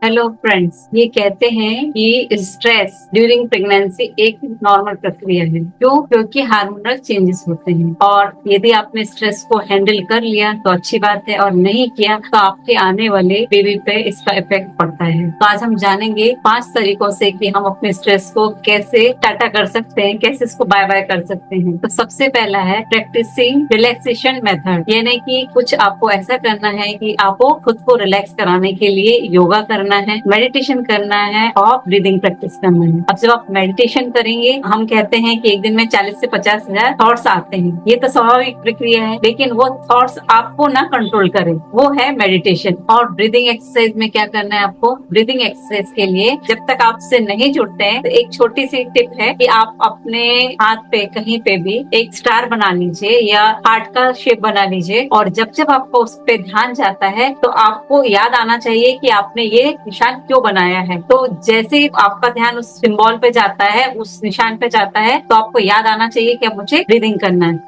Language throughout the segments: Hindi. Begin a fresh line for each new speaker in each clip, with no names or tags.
हेलो फ्रेंड्स, ये कहते हैं कि स्ट्रेस ड्यूरिंग प्रेगनेंसी एक नॉर्मल प्रक्रिया है। क्यों? क्योंकि हार्मोनल चेंजेस होते हैं और यदि आपने स्ट्रेस को हैंडल कर लिया तो अच्छी बात है, और नहीं किया तो आपके आने वाले बेबी पे इसका इफेक्ट पड़ता है। तो आज हम जानेंगे 5 तरीकों से कि हम अपने स्ट्रेस को कैसे टाटा कर सकते हैं, कैसे इसको बाय बाय कर सकते हैं। तो सबसे पहला है प्रैक्टिसिंग रिलैक्सेशन मेथड, यानी कि कुछ आपको ऐसा करना है कि आपको खुद को रिलैक्स कराने के लिए योगा करना है, मेडिटेशन करना है और ब्रीदिंग प्रैक्टिस करना है। अब जब आप मेडिटेशन करेंगे, हम कहते हैं कि एक दिन में 40 से 50 हजार थॉट्स आते हैं। ये तो स्वाभाविक प्रक्रिया है, लेकिन वो थॉट्स आपको ना कंट्रोल करें, वो है मेडिटेशन। और ब्रीदिंग एक्सरसाइज में क्या करना है आपको? ब्रीदिंग एक्सरसाइज के लिए जब तक आपसे नहीं जुड़ते हैं तो एक छोटी सी टिप है कि आप अपने हाथ पे कहीं पे भी एक स्टार बना लीजिए या हार्ट का शेप बना लीजिए, और जब जब आपको उस पे ध्यान जाता है तो आपको याद आना चाहिए कि आपने ये निशान क्यों बनाया है। तो जैसे ही आपका ध्यान उस सिंबल पे जाता है, उस निशान पे जाता है, तो आपको याद आना चाहिए कि अब मुझे ब्रीदिंग करना है।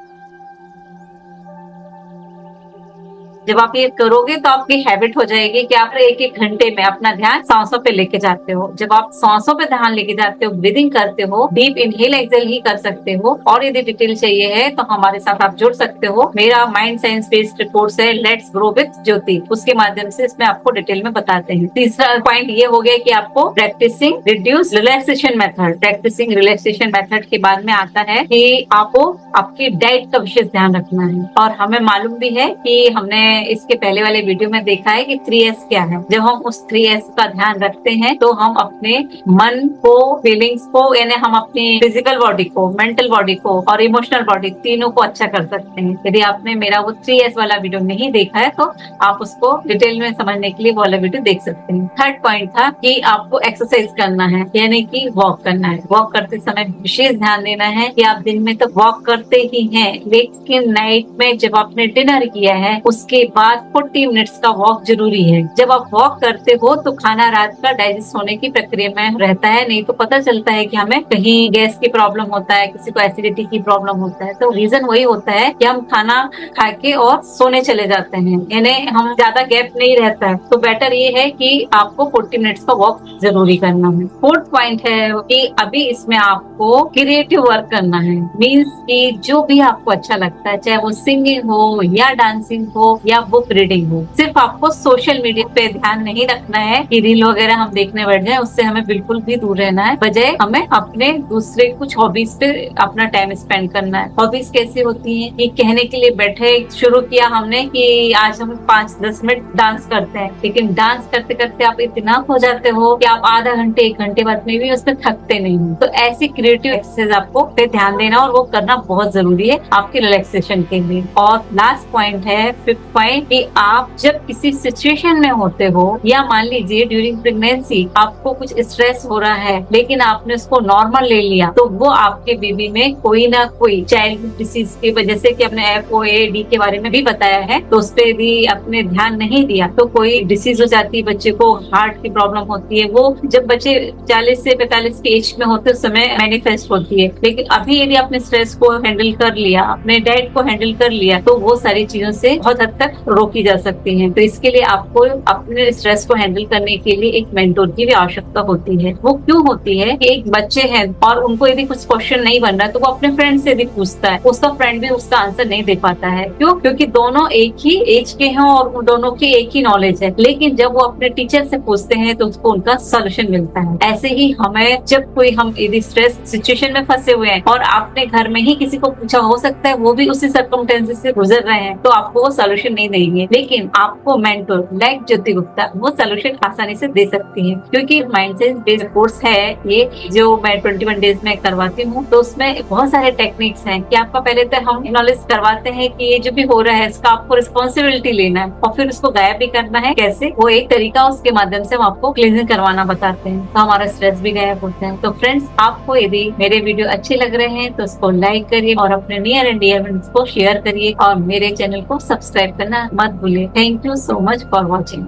जब आप ये करोगे तो आपकी हैबिट हो जाएगी कि आप एक एक घंटे में अपना ध्यान सांसों पे लेके जाते हो। जब आप सांसों पे ध्यान लेके जाते हो, ब्रीदिंग करते हो, डीप इनहेल एक्सेल ही कर सकते हो। और यदि डिटेल चाहिए है तो हमारे साथ आप जुड़ सकते हो। मेरा माइंड साइंस बेस्ड कोर्स है लेट्स ग्रो विद ज्योति, उसके माध्यम से इसमें आपको डिटेल में बताते हैं। तीसरा पॉइंट ये हो गया कि आपको practicing reduce relaxation method. Practicing relaxation method के बाद में आता है कि आपको आपकी डाइट का विशेष ध्यान रखना है। और हमें मालूम भी है कि हमने इसके पहले वाले वीडियो में देखा है कि 3S क्या है। जब हम उस 3S का ध्यान रखते हैं तो हम अपने मन को, फीलिंग्स को, यानी हम अपनी फिजिकल बॉडी को, मेंटल बॉडी को और इमोशनल बॉडी, तीनों को अच्छा कर सकते हैं। यदि आपने मेरा वो 3S वाला वीडियो नहीं देखा है तो आप उसको डिटेल में समझने के लिए वो वाला वीडियो देख सकते हैं। थर्ड पॉइंट था कि आपको एक्सरसाइज करना है, यानी कि वॉक करना है। वॉक करते समय विशेष ध्यान देना है कि आप दिन में तो वॉक करते ही हैं, लेकिन नाइट में जब आपने डिनर किया है उसके बाद 40 मिनट्स का वॉक जरूरी है। जब आप वॉक करते हो तो खाना रात का डाइजेस्ट होने की प्रक्रिया में रहता है, नहीं तो पता चलता है कि हमें कहीं गैस की प्रॉब्लम होता है, किसी को एसिडिटी की प्रॉब्लम होता है। तो रीजन वही होता है कि हम खाना खा के और सोने चले जाते हैं, यानी हम ज्यादा गैप नहीं रहता है। तो बेटर ये है कि आपको 40 मिनट्स का वॉक जरूरी करना है। फोर्थ पॉइंट है कि अभी इसमें आपको क्रिएटिव वर्क करना है। मीन्स कि जो भी आपको अच्छा लगता है, चाहे वो सिंगिंग हो या डांसिंग हो या बुक रीडिंग हो। सिर्फ आपको सोशल मीडिया पे ध्यान नहीं रखना है कि रील वगैरह हम देखने बैठ जाए, उससे हमें बिल्कुल भी दूर रहना है। बजाय हमें अपने दूसरे कुछ हॉबीज पे अपना टाइम स्पेंड करना है। हॉबीज कैसी होती हैं कि कहने के लिए बैठे, शुरू किया हमने कि आज हम 5-10 मिनट डांस करते हैं, लेकिन डांस करते करते आप इतना खो जाते हो कि आप आधा घंटे 1 घंटे बाद में भी उसमें थकते नहीं हो। तो ऐसी क्रिएटिव एक्सरसाइज आपको पे ध्यान देना और वो करना बहुत जरूरी है आपके रिलैक्सेशन के लिए। और लास्ट पॉइंट है, फिफ्थ पॉइंट, कि आप जब किसी सिचुएशन में होते हो, या मान लीजिए ड्यूरिंग प्रेगनेंसी आपको कुछ स्ट्रेस हो रहा है लेकिन आपने उसको नॉर्मल ले लिया, तो वो आपके बेबी में कोई ना कोई चाइल्ड डिसीज की वजह से, कि अपने FOAD के बारे में भी बताया है, तो उस पर यदि आपने ध्यान नहीं दिया तो कोई डिसीज हो जाती है, बच्चे को हार्ट की प्रॉब्लम होती है। वो जब बच्चे 40 से 45 के एज में होते उस समय मैनिफेस्ट होती है। लेकिन अभी यदि आपने स्ट्रेस को हैंडल कर लिया, अपने डाइट को हैंडल कर लिया, तो वो सारी चीजों से बहुत हद तक रोकी जा सकती है। तो इसके लिए आपको अपने स्ट्रेस को हैंडल करने के लिए एक मेंटोर की भी आवश्यकता होती है। वो क्यों होती है कि एक बच्चे हैं और उनको यदि कुछ क्वेश्चन नहीं बन रहा है तो वो अपने फ्रेंड से यदि पूछता है, उसका फ्रेंड भी उसका आंसर नहीं दे पाता है। क्यों? क्योंकि दोनों एक ही एज के हैं और दोनों की एक ही नॉलेज है। लेकिन जब वो अपने टीचर से पूछते हैं तो उसको उनका सोल्यूशन मिलता है। ऐसे ही हमें जब कोई, हम यदि स्ट्रेस सिचुएशन में फंसे हुए हैं और आपने घर में ही किसी को पूछा, हो सकता है वो भी उसी सर्कमस्टेंसेस से गुजर रहे हैं, तो आपको वो सोल्यूशन नहीं देंगे। लेकिन आपको मेंटर लाइक ज्योति गुप्ता वो सोल्यूशन आसानी से दे सकती है, क्योंकि माइंड साइंस बेस्ड कोर्स है ये, जो मैं 21 डेज में करवाती हूँ। तो उसमें बहुत सारे टेक्निक्स हैं कि आपका पहले तो हम नॉलेज करवाते हैं कि ये जो भी हो रहा है इसका आपको रिस्पॉन्सिबिलिटी लेना है और फिर उसको गायब भी करना है। कैसे? वो एक तरीका, उसके माध्यम से हम आपको क्लीनिंग करवाना बताते हैं, तो हमारा स्ट्रेस भी गायब होता है। तो फ्रेंड्स, आपको यदि मेरे वीडियो अच्छे लग रहे हैं तो उसको लाइक करिए और अपने नियर एंड डियर फ्रेंड्स को शेयर करिए, और मेरे चैनल को सब्सक्राइब करना मत भूलिए। Thank you so much for watching.